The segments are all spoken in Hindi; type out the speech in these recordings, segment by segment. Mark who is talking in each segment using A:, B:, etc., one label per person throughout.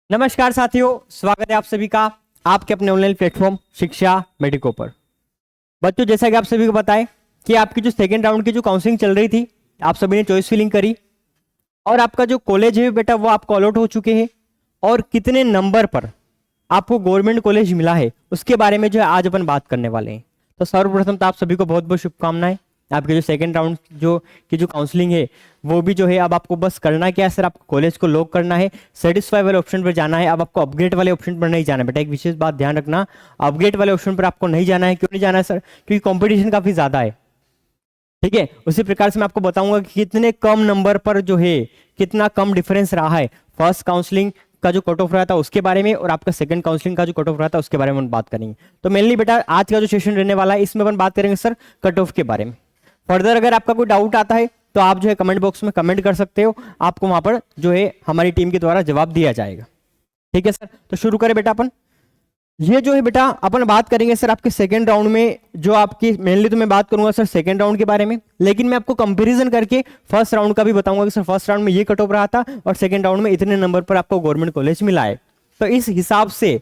A: नमस्कार साथियों, स्वागत है आप सभी का आपके अपने ऑनलाइन प्लेटफॉर्म शिक्षा मेडिको पर। बच्चों, जैसा कि आप सभी को पता है कि आपकी जो सेकेंड राउंड की जो काउंसलिंग चल रही थी, आप सभी ने चॉइस फिलिंग करी और आपका जो कॉलेज है बेटा वो आपको अलॉट हो चुके हैं और कितने नंबर पर आपको गवर्नमेंट कॉलेज मिला है उसके बारे में जो है आज अपन बात करने वाले हैं। तो सर्वप्रथम तो आप सभी को बहुत बहुत शुभकामनाएं। आपके जो सेकंड राउंड जो काउंसलिंग है वो भी जो है अब आपको बस करना क्या है सर, आपको कॉलेज को लॉक करना है, सेटिस्फाई वाले ऑप्शन पर जाना है। अब आपको अपग्रेड वाले ऑप्शन पर नहीं जाना है बेटा, एक विशेष बात ध्यान रखना, अपग्रेड वाले ऑप्शन पर आपको नहीं जाना है। क्यों नहीं जाना है सर? क्योंकि कॉम्पिटिशन काफी ज्यादा है। ठीक है, उसी प्रकार से मैं आपको बताऊंगा कि कितने कम नंबर पर जो है कितना कम डिफरेंस रहा है फर्स्ट काउंसलिंग का जो कट ऑफ रहा था उसके बारे में और आपका सेकंड काउंसलिंग का जो कट ऑफ रहा था उसके बारे में हम बात करेंगे। तो मेनली बेटा आज का जो सेशन रहने वाला है इसमें अपन बात करेंगे सर कट ऑफ के बारे में। फर्दर अगर आपका कोई डाउट आता है तो आप जो है कमेंट बॉक्स में कमेंट कर सकते हो, आपको वहां पर जो है हमारी टीम के द्वारा जवाब दिया जाएगा। ठीक है सर, तो शुरू करें बेटा अपन। ये जो है बेटा अपन बात करेंगे सर आपके सेकंड राउंड में, जो आपकी मेनली तो मैं बात करूंगा सर सेकंड राउंड के बारे में, लेकिन मैं आपको कंपैरिजन करके फर्स्ट राउंड का भी बताऊंगा कि सर फर्स्ट राउंड में ये कट ऑफ रहा था और सेकंड राउंड में इतने नंबर पर आपको गवर्नमेंट कॉलेज मिला है। तो इस हिसाब से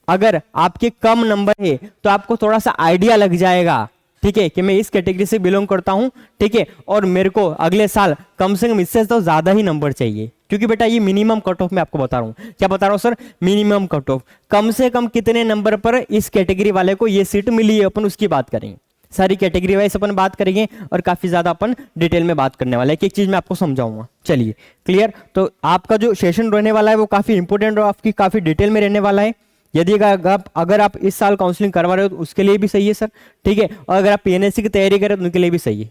A: अगर आपके कम नंबर है तो आपको थोड़ा सा आइडिया लग जाएगा, ठीक है, कि मैं इस कैटेगरी से बिलोंग करता हूं, ठीक है, और मेरे को अगले साल कम से कम इससे तो ज्यादा ही नंबर चाहिए। क्योंकि बेटा ये मिनिमम कट ऑफ मैं आपको बता रहा हूं। क्या बता रहा हूं सर? मिनिमम कट ऑफ, कम से कम कितने नंबर पर इस कैटेगरी वाले को ये सीट मिली है, अपन उसकी बात करेंगे। सारी कैटेगरी वाइज अपन बात करेंगे और काफी ज्यादा अपन डिटेल में बात करने वाले हैं। एक चीज मैं आपको समझाऊंगा। चलिए क्लियर। तो आपका जो सेशन रहने वाला है वो काफी इंपॉर्टेंट और आपकी काफी डिटेल में रहने वाला है। यदि अगर आप इस साल काउंसलिंग करवा रहे हो तो उसके लिए भी सही है सर, ठीक है, और अगर आप पीएनएससी की तैयारी करें तो उनके लिए भी सही है,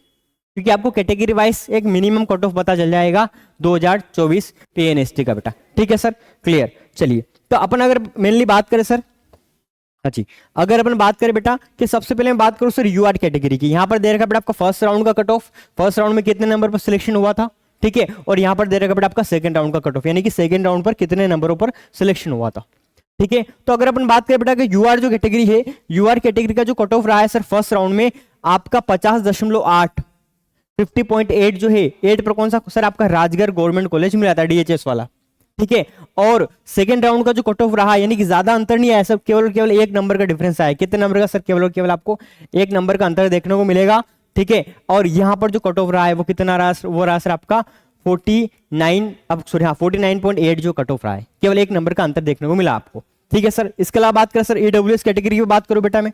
A: क्योंकि आपको कैटेगरी वाइज एक मिनिमम कट ऑफ पता चल जाएगा 2024 पीएनएसटी का बेटा। ठीक है सर, क्लियर। चलिए तो अपन अगर मेनली बात करें सर, हाँ जी, अगर अपन बात करें बेटा कि सबसे पहले मैं बात करूं सर यूआर कैटेगरी की। यहां पर दे रखा बेटा आपका फर्स्ट राउंड का कट ऑफ, फर्स्ट राउंड में कितने नंबर पर सिलेक्शन हुआ था, ठीक है, और यहां पर दे रखा बेटा आपका सेकंड राउंड का कट ऑफ, यानी कि सेकंड राउंड पर कितने नंबरों पर सिलेक्शन हुआ था। ठीक है, तो अगर अपन बात करें बेटा कि यूआर जो कैटेगरी है, यूआर कैटेगरी का जो कट ऑफ रहा है सर फर्स्ट राउंड में आपका 50.8, 50.8 जो है 8 पर कौन सा सर आपका राजगढ़ गवर्नमेंट कॉलेज मिला था, डीएचएस वाला। ठीक है, और सेकंड राउंड का जो कट ऑफ रहा यानी कि ज्यादा अंतर नहीं आया सर, केवल एक नंबर का डिफरेंस आया। कितने नंबर का सर? केवल आपको एक नंबर का अंतर देखने को मिलेगा। ठीक है, और यहां पर जो कट ऑफ रहा है वो कितना रहा? वो रहा सर आपका 49.8 जो कट ऑफ रहा है, केवल एक नंबर का अंतर देखने को मिला आपको। ठीक है सर, इसके अलावा बात करें सर ईडब्ल्यूएस कैटेगरी की बात करूं बेटा मैं,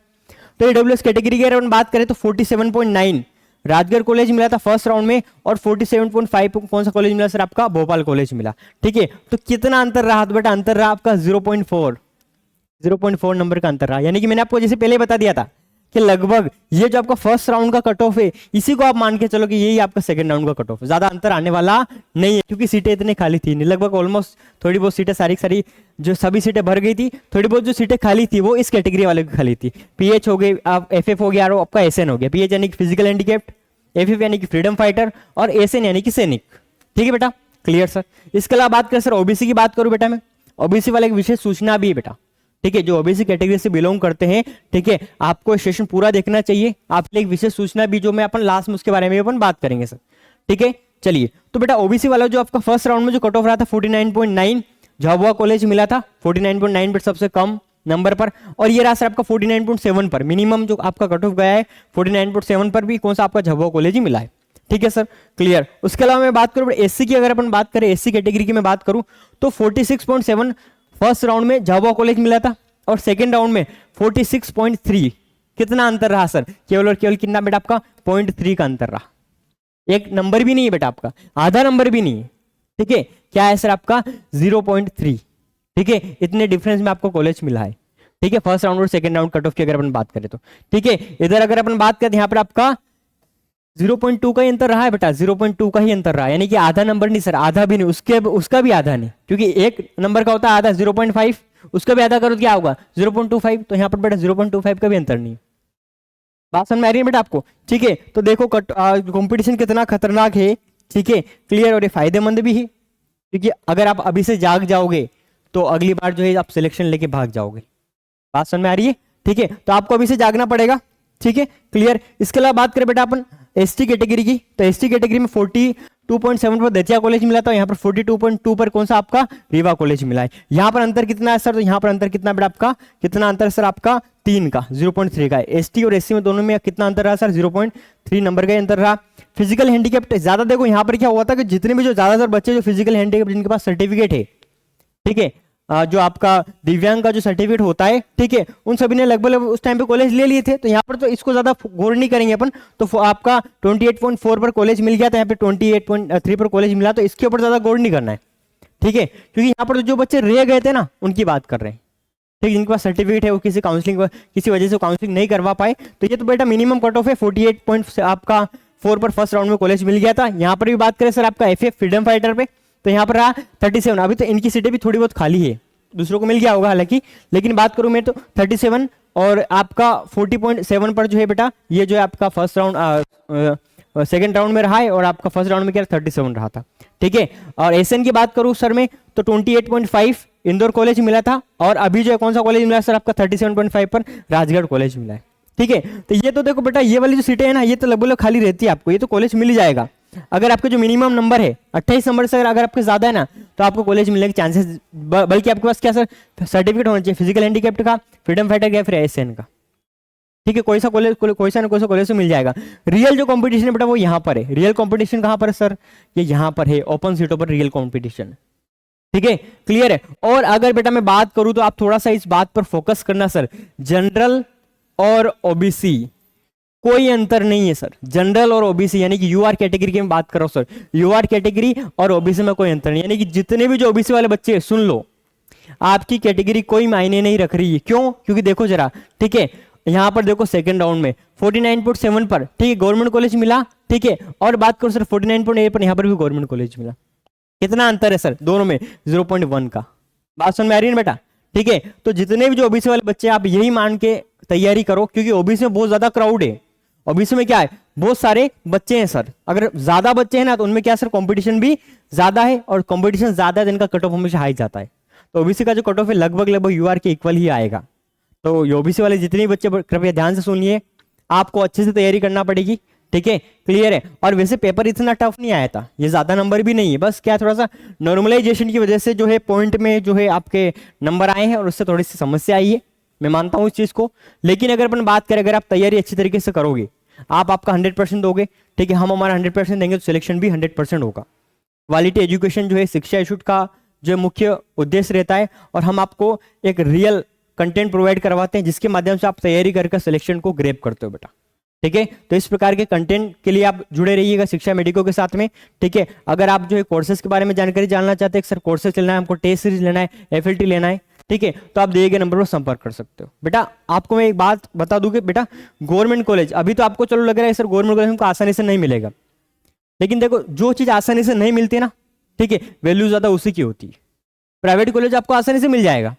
A: तो ईडब्ल्यूएस कैटेगरी की अगर बात करें तो 47.9 राजगढ़ कॉलेज मिला था फर्स्ट राउंड में और 47.5 कौन सा कॉलेज मिला सर? आपका भोपाल कॉलेज मिला। ठीक है, तो कितना अंतर रहा? तो बेटा अंतर रहा आपका 0.4 नंबर का अंतर रहा। यानी कि मैंने आपको जैसे पहले बता दिया था कि लगभग ये जो आपका फर्स्ट राउंड का कट ऑफ है इसी को आप मान के चलो कि यही आपका सेकंड राउंड का कट ऑफ, ज्यादा अंतर आने वाला नहीं है, क्योंकि सीटें इतने खाली थी नहीं, लगभग ऑलमोस्ट थोड़ी बहुत सीटें सारी जो सभी सीटें भर गई थी, थोड़ी बहुत जो सीटें खाली थी वो इस कैटेगरी वाले की खाली थी। पीएच हो गई, आप एफएफ हो गया और आपका एसएन हो गया। पीएच यानी कि फिजिकल हैंडीकैप्ड, एफएफ यानी कि फ्रीडम फाइटर और एसएन यानी कि सैनिक। ठीक है बेटा, क्लियर सर। इसके अलावा बात करें सर ओबीसी की बात करूं बेटा मैं, ओबीसी वाले एक विशेष सूचना भी है बेटा। ठीक है, जो ओबीसी कैटेगरी से बिलोंग करते हैं, ठीक है, आपको सेशन पूरा देखना चाहिए। आपके लिए एक विशेष सूचना भी जो मैं अपन लास्ट में उसके बारे में अपन बात करेंगे सर। ठीक है, चलिए तो बेटा ओबीसी वाला जो आपका फर्स्ट राउंड में जो कट ऑफ रहा था 49.9 झाबुआ कॉलेज मिला था 49.9 पर सबसे कम नंबर पर, और ये रहा सर आपका 49.7 पर मिनिमम जो आपका कट ऑफ गया है 49.7 पर भी कौन सा आपका झाबुआ कॉलेज ही मिला है। ठीक है सर, क्लियर। उसके अलावा मैं बात करूं एससी की, अगर अपन बात करें एससी कैटेगरी की मैं बात करूं तो 46.7 फर्स्ट राउंड में झाबुआ कॉलेज मिला था और सेकंड राउंड में 46.3। कितना अंतर रहा सर? केवल और केवल कितना बेटा आपका 0.3 का अंतर रहा, एक नंबर भी नहीं है बेटा आपका, आधा नंबर भी नहीं है। ठीक है, क्या है सर आपका 0.3। ठीक है, इतने डिफरेंस में आपको कॉलेज मिला है। ठीक है, फर्स्ट राउंड और सेकंड राउंड कट ऑफ की अगर अपन बात करें तो ठीक है, इधर अगर अपन बात करें यहाँ पर आपका 0.2 का ही अंतर रहा है बेटा, 0.2 का ही अंतर रहा, यानी कि आधा नंबर नहीं सर, आधा भी नहीं, उसका भी आधा नहीं, क्योंकि एक नंबर का होता है आधा 0.5, उसका भी आधा करो तो क्या होगा 0.25, तो यहाँ पर बेटा 0.25 का भी अंतर नहीं। बात समझ में आ रही है बेटा आपको? ठीक है, तो देखो कंपटीशन कितना खतरनाक है। ठीक है, क्लियर, और ये फायदेमंद भी है, क्योंकि अगर आप अभी से जाग जाओगे तो अगली बार जो है आप सिलेक्शन लेके भाग जाओगे। बात समझ में आ रही है? ठीक है, तो आपको अभी से जागना पड़ेगा। ठीक है, क्लियर। इसके अलावा बात करें बेटा अपन एसटी कैटेगरी की, तो एसटी कैटेगरी में 42.7 पर दतिया कॉलेज मिला था, यहाँ पर 42.2 पर कौन सा आपका रीवा कॉलेज मिला है। यहाँ पर अंतर कितना है सर, तो यहाँ पर अंतर कितना बेटा आपका, कितना अंतर सर आपका 3 का, 0.3 का। एसटी और एससी में दोनों में कितना अंतर रहा सर, 0.3 नंबर का अंतर रहा। फिजिकल हैंडीकैप्ट ज्यादा, देखो यहाँ पर क्या हुआ था कि जितने भी जो ज्यादातर बच्चे जो फिजिकल हैंडीकैप्ट जिनके पास सर्टिफिकेट है, ठीक है, जो आपका दिव्यांग का जो सर्टिफिकेट होता है, ठीक है, उन सभी ने लगभग उस टाइम पे कॉलेज ले लिए थे, तो यहाँ पर तो इसको ज्यादा गौर नहीं करेंगे अपन, तो आपका 28.4 पर कॉलेज मिल गया था, यहाँ पे 28.3 पर कॉलेज मिला, तो इसके ऊपर ज्यादा गौर नहीं करना है, ठीक है, क्योंकि यहाँ पर जो बच्चे रह गए थे ना उनकी बात कर रहे हैं, ठीक है, जिनके पास सर्टिफिकेट है वो किसी काउंसलिंग किसी वजह से काउंसलिंग नहीं करवा पाए, तो ये तो बेटा मिनिमम कट ऑफ है 48 आपका 4 पर फर्स्ट राउंड में कॉलेज मिल गया था। यहाँ पर भी बात करें सर आपका एफएफ फ्रीडम फाइटर पे, तो यहाँ पर रहा 37। अभी तो इनकी सीटें भी थोड़ी बहुत खाली है, दूसरों को मिल गया होगा हालांकि, लेकिन बात करूं मैं तो 37 और आपका 40.7 पर जो है बेटा ये जो है आपका फर्स्ट राउंड सेकंड राउंड में रहा है, और आपका फर्स्ट राउंड में क्या 37 रहा था, ठीक है। और एसएन की बात करूं सर मैं तो 28.5 इंदौर कॉलेज मिला था, और अभी जो है कौन सा कॉलेज मिला है सर आपका 37.5 पर राजगढ़ कॉलेज मिला है, ठीक है। तो ये तो देखो बेटा ये वाली जो सीटें है ना ये तो लगभग खाली रहती है, आपको ये तो कॉलेज मिल ही जाएगा। अगर आपके जो मिनिमम नंबर है 28 नंबर से अगर आपके ज्यादा है ना तो आपको कॉलेज मिलने के चांसेस, बल्कि आपके पास क्या सर सर्टिफिकेट होना चाहिए फिजिकल हैंडीकैप्ट का, फ्रीडम फाइटर का, फिर एसएन का, ठीक है, कोई सा कॉलेज कोई सा ना कोई सा कॉलेज से मिल जाएगा। रियल जो कंपटीशन है बेटा वो यहाँ पर है। रियल कंपटीशन कहाँ पर है सर, ये यहाँ पर है, ओपन सीटों पर रियल कंपटीशन, ठीक है, क्लियर है। और अगर बेटा मैं बात करूं तो आप थोड़ा सा इस बात पर फोकस करना सर, जनरल और ओबीसी कोई अंतर नहीं है सर, जनरल और ओबीसी यानी कि यूआर कैटेगरी की मैं बात कर रहा हूं सर, यूआर कैटेगरी और ओबीसी में कोई अंतर नहीं, यानी कि जितने भी जो ओबीसी वाले बच्चे सुन लो, आपकी कैटेगरी कोई मायने नहीं रख रही है। क्यों, क्योंकि देखो जरा, ठीक है, यहां पर देखो सेकंड राउंड में 49.7 पर, ठीक है, गवर्नमेंट कॉलेज मिला, ठीक है, और बात करो सर 49.8 पर यहां पर भी गवर्नमेंट कॉलेज मिला। कितना अंतर है सर दोनों में, 0.1 का। बात समझ में आ रही है ना बेटा, ठीक है। तो जितने भी जो ओबीसी वाले बच्चे आप यही मान के तैयारी करो, क्योंकि ओबीसी में बहुत ज्यादा क्राउड है, ओबीसी में क्या है बहुत सारे बच्चे हैं सर, अगर ज्यादा बच्चे हैं ना तो उनमें क्या सर कंपटीशन भी ज्यादा है, और कंपटीशन ज्यादा है तो इनका कट ऑफ हमेशा हाई जाता है। तो ओबीसी का जो कट ऑफ है लगभग यूआर के इक्वल ही आएगा। तो ओबीसी वाले जितने भी बच्चे कृपया ध्यान से सुनिए, आपको अच्छे से तैयारी करना पड़ेगी, ठीक है, क्लियर है। और वैसे पेपर इतना टफ नहीं आया था, ये ज्यादा नंबर भी नहीं है, बस क्या थोड़ा सा नॉर्मलाइजेशन की वजह से जो है पॉइंट में जो है आपके नंबर आए हैं, और उससे थोड़ी सी समस्या आई है, मैं मानता हूं इस चीज को। लेकिन अगर अपन बात करें, अगर आप तैयारी अच्छी तरीके से करोगे, आप आपका 100% दोगे, ठीक है, हम हमारा 100% देंगे, तो सिलेक्शन भी 100% होगा। क्वालिटी एजुकेशन जो है शिक्षा इंस्टीट्यूट का जो मुख्य उद्देश्य रहता है, और हम आपको एक रियल कंटेंट प्रोवाइड करवाते हैं जिसके माध्यम से आप तैयारी करके सिलेक्शन को ग्रैब करते हो बेटा, ठीक है। तो इस प्रकार के कंटेंट के लिए आप जुड़े रहिएगा शिक्षा मेडिको के साथ में, ठीक है। अगर आप जो है कोर्सेज के बारे में जानकारी जानना चाहते हैं, सर कोर्सेज लेना है हमको, टेस्ट सीरीज लेना है, एफएलटी लेना है, ठीक है, तो आप दिए गए नंबर पर संपर्क कर सकते हो। बेटा आपको मैं एक बात बता दूं कि बेटा गवर्नमेंट कॉलेज अभी तो आपको चलो लग रहा है सर गवर्नमेंट कॉलेज हमको आसानी से नहीं मिलेगा, लेकिन देखो जो चीज आसानी से नहीं मिलती ना, ठीक है, वैल्यू ज्यादा उसी की होती है। प्राइवेट कॉलेज आपको आसानी से मिल जाएगा,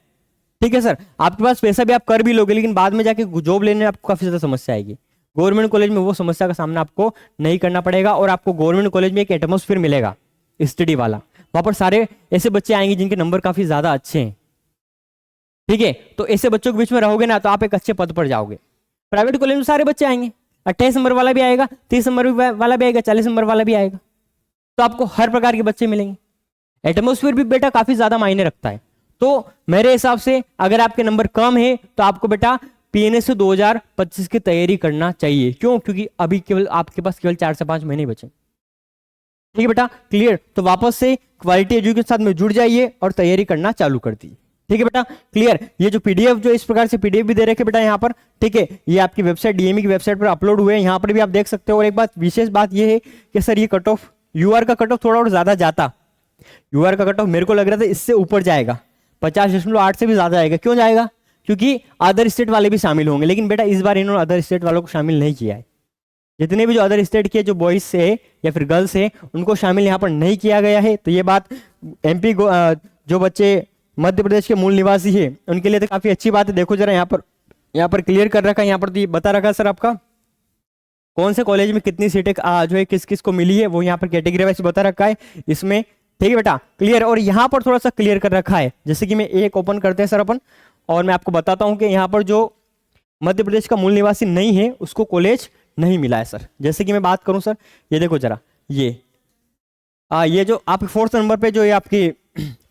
A: ठीक है सर, आपके पास पैसा भी आप कर भी लोगे, लेकिन बाद में जाके जॉब लेने में आपको काफी ज्यादा समस्या आएगी। गवर्नमेंट कॉलेज में वो समस्या का सामना आपको नहीं करना पड़ेगा, और आपको गवर्नमेंट कॉलेज में एक एटमोस्फेयर मिलेगा स्टडी वाला, वहां पर सारे ऐसे बच्चे आएंगे जिनके नंबर काफी ज्यादा अच्छे हैं, ठीक है। तो ऐसे बच्चों के बीच में रहोगे ना तो आप एक अच्छे पद पर जाओगे। प्राइवेट कॉलेज में सारे बच्चे आएंगे, 28 नंबर वाला भी आएगा, 30 नंबर वाला भी आएगा, 40 नंबर वाला भी आएगा, तो आपको हर प्रकार के बच्चे मिलेंगे। एटमोस्फेयर भी बेटा काफी ज्यादा मायने रखता है। तो मेरे हिसाब से अगर आपके नंबर कम है तो आपको बेटा पीएनएस 2025 की तैयारी करना चाहिए। क्यों, क्योंकि अभी केवल आपके पास केवल 4 से 5 महीने बचे, ठीक है बेटा, क्लियर। तो वापस से क्वालिटी एजुकेशन के साथ में जुड़ जाइए और तैयारी करना चालू कर दी, ठीक है बेटा, क्लियर। ये जो पीडीएफ जो इस प्रकार से पीडीएफ भी दे रखे बेटा यहाँ पर, ठीक है, ये आपकी वेबसाइट डीएमई की वेबसाइट पर अपलोड हुए हैं, यहाँ पर भी आप देख सकते हो। और एक बात विशेष बात ये है कि सर ये कट ऑफ यूआर का कट ऑफ थोड़ा और ज्यादा जाता, यूआर का कट ऑफ मेरे को लग रहा था इससे ऊपर जाएगा, 50.8 से भी ज्यादा आएगा। क्यों जाएगा, क्योंकि अदर स्टेट वाले भी शामिल होंगे, लेकिन बेटा इस बार इन्होंने अदर स्टेट वालों को शामिल नहीं किया है। जितने भी जो अदर स्टेट के जो बॉयज है या फिर गर्ल्स है उनको शामिल यहाँ पर नहीं किया गया है। तो ये बात एमपी जो बच्चे मध्य प्रदेश के मूल निवासी है उनके लिए तो काफी अच्छी बात है। देखो जरा यहाँ पर क्लियर कर रखा है, यहाँ पर तो बता रखा है सर आपका कौन से कॉलेज में कितनी सीटें जो है किस किस को मिली है, वो यहाँ पर कैटेगरी वाइज बता रखा है इसमें, ठीक है बेटा, क्लियर। और यहाँ पर थोड़ा सा क्लियर कर रखा है, जैसे कि मैं एक ओपन करते हैं सर अपन, और मैं आपको बताता हूँ कि यहाँ पर जो मध्य प्रदेश का मूल निवासी नहीं है उसको कॉलेज नहीं मिला है सर। जैसे कि मैं बात करूं सर, ये देखो जरा, ये ये जो आपके 4th नंबर पे जो ये आपकी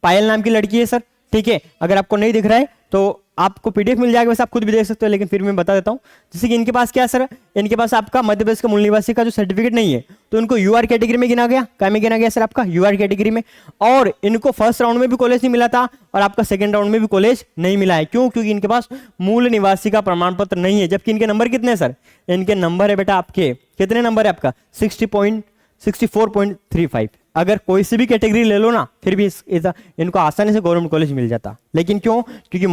A: पायल नाम की लड़की है सर, ठीक है, अगर आपको नहीं दिख रहा है तो आपको पीडीएफ मिल जाएगा, वैसे आप खुद भी देख सकते हो, लेकिन फिर मैं बता देता हूँ। जैसे कि इनके पास क्या है सर, इनके पास आपका मध्य प्रदेश का मूल निवासी का जो सर्टिफिकेट नहीं है, तो इनको यूआर कैटेगरी में गिना गया। क्या में गिना गया सर? आपका यूआर कैटेगरी में। और इनको फर्स्ट राउंड में भी कॉलेज नहीं मिला था और आपका सेकंड राउंड में भी कॉलेज नहीं मिला है। क्यों? क्योंकि इनके पास मूल निवासी का प्रमाण पत्र नहीं है। जबकि इनके नंबर कितने हैं सर? इनके नंबर है बेटा आपके, कितने नंबर है आपका? 64.35। अगर कोई सी भी कैटेगरी ले लो ना, फिर भी इनको आसानी से गवर्नमेंट कॉलेज मिल जाता। लेकिन क्यों? क्योंकि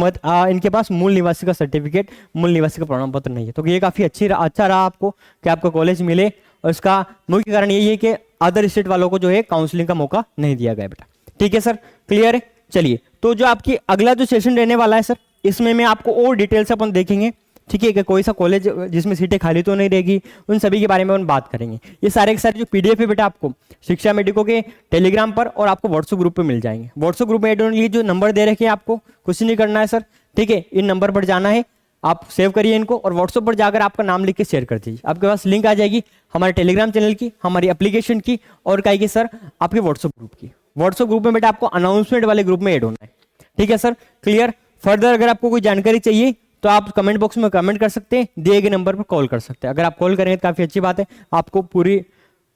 A: इनके पास मूल निवासी का सर्टिफिकेट, मूल निवासी का प्रमाण पत्र नहीं है। तो ये काफी अच्छा रहा आपको कि आपको कॉलेज मिले। और इसका मुख्य कारण यही है कि अदर स्टेट वालों को जो है काउंसलिंग का मौका नहीं दिया गया बेटा। ठीक है सर, क्लियर है? चलिए, तो जो आपकी अगला जो सेशन रहने वाला है सर, इसमें मैं आपको और डिटेल से अपन देखेंगे। ठीक है, कि कोई सा कॉलेज जिसमें सीटें खाली तो नहीं रहेगी, उन सभी के बारे में हम बात करेंगे। ये सारे के सारे जो पीडीएफ है बेटा आपको शिक्षा मेडिको के टेलीग्राम पर और आपको व्हाट्सएप ग्रुप पे मिल जाएंगे। व्हाट्सएप ग्रुप में ऐड होने के लिए जो नंबर दे रखे हैं आपको, कुछ नहीं करना है सर। ठीक है, इन नंबर पर जाना है, आप सेव करिए इनको और व्हाट्सएप पर जाकर आपका नाम लिख के शेयर कर दीजिए। आपके पास लिंक आ जाएगी हमारे टेलीग्राम चैनल की, हमारी एप्लीकेशन की और क्या की सर, आपके व्हाट्सएप ग्रुप की। व्हाट्सएप ग्रुप में बेटा आपको अनाउंसमेंट वाले ग्रुप में ऐड होना है। ठीक है सर, क्लियर? फर्दर अगर आपको कोई जानकारी चाहिए तो आप कमेंट बॉक्स में कमेंट कर सकते हैं, दिए गए नंबर पर कॉल कर सकते हैं। अगर आप कॉल करेंगे तो काफी अच्छी बात है, आपको पूरी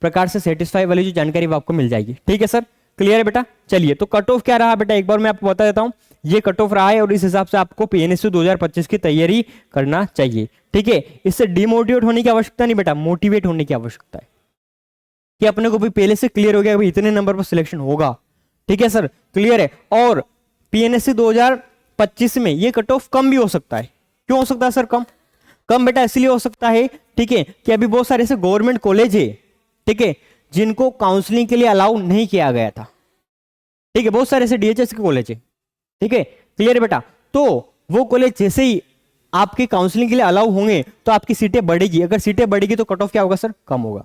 A: प्रकार से सेटिस्फाई वाली जो जानकारी वो आपको मिल जाएगी। ठीक है सर, क्लियर है बेटा? चलिए, तो कट ऑफ क्या रहा बेटा, एक बार मैं आपको बता देता हूं। ये कट ऑफ रहा है और इस हिसाब से आपको पीएनएसयू 2025 की तैयारी करना चाहिए। ठीक है, इससे डिमोटिवेट होने की आवश्यकता नहीं बेटा, मोटिवेट होने की आवश्यकता है कि अपने को भी पहले से क्लियर हो गया कि इतने नंबर पर सिलेक्शन होगा। ठीक है सर, क्लियर है? और पीएनएसयू 2025 में ये कट ऑफ कम भी हो सकता है। क्यों हो सकता है सर कम? कम बेटा इसलिए हो सकता है, ठीक है, कि अभी बहुत सारे ऐसे गवर्नमेंट कॉलेज है, ठीक है, जिनको काउंसलिंग के लिए अलाउ नहीं किया गया था। ठीक है, बहुत सारे ऐसे डीएचएस के कॉलेज है। ठीक है, क्लियर है बेटा? तो वो कॉलेज जैसे ही आपके काउंसलिंग के लिए अलाउ होंगे तो आपकी सीटें बढ़ेगी। अगर सीटें बढ़ेगी तो कट ऑफ क्या होगा सर? कम होगा।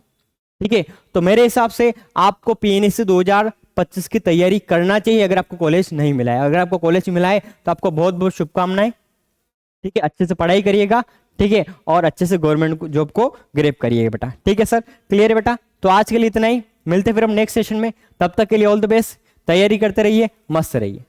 A: ठीक है, तो मेरे हिसाब से आपको पीएनएसयू 2025 की तैयारी करना चाहिए अगर आपको कॉलेज नहीं मिला है। अगर आपको कॉलेज मिला है तो आपको बहुत बहुत शुभकामनाएं। ठीक है, अच्छे से पढ़ाई करिएगा। ठीक है, और अच्छे से गवर्नमेंट जॉब को ग्रैब करिएगा बेटा। ठीक है सर, क्लियर है बेटा? तो आज के लिए इतना ही, मिलते फिर हम नेक्स्ट सेशन में। तब तक के लिए ऑल द बेस्ट, तैयारी करते रहिए, मस्त रहिए।